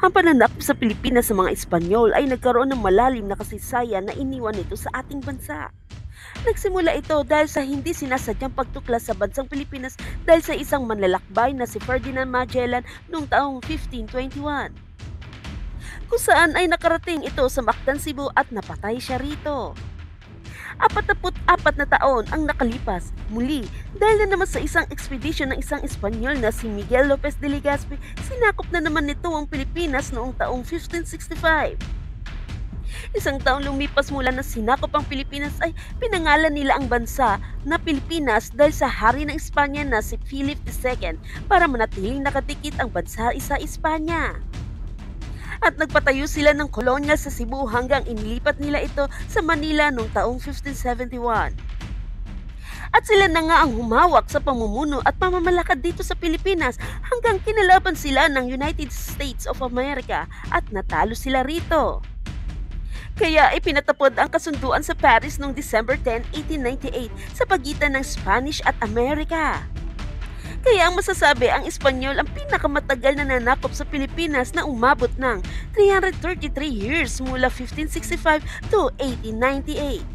Ang pananakop sa Pilipinas sa mga Espanyol ay nagkaroon ng malalim na kasaysayan na iniwan nito sa ating bansa. Nagsimula ito dahil sa hindi sinasadyang pagtuklas sa bansang Pilipinas dahil sa isang manlalakbay na si Ferdinand Magellan noong taong 1521, kung saan ay nakarating ito sa Mactan, Cebu at napatay siya rito. 44 na taon ang nakalipas, muli dahil na naman sa isang ekspedisyon ng isang Espanyol na si Miguel Lopez de Legazpi, sinakop na naman nito ang Pilipinas noong taong 1565. Isang taong lumipas mula na sinakop ang Pilipinas ay pinangalan nila ang bansa na Pilipinas dahil sa hari ng Espanya na si Philip II para manatiling nakatikit ang bansa sa Espanya. At nagpatayo sila ng kolonya sa Cebu hanggang inilipat nila ito sa Manila noong taong 1571. At sila na nga ang humawak sa pamumuno at pamamalakad dito sa Pilipinas hanggang kinalaban sila ng United States of America at natalo sila rito. Kaya ipinatapod ang kasunduan sa Paris noong December 10, 1898 sa pagitan ng Spanish at Amerika. Kaya ang masasabi, ang Espanyol ang pinakamatagal na nanakop sa Pilipinas na umabot ng 333 years mula 1565 to 1898.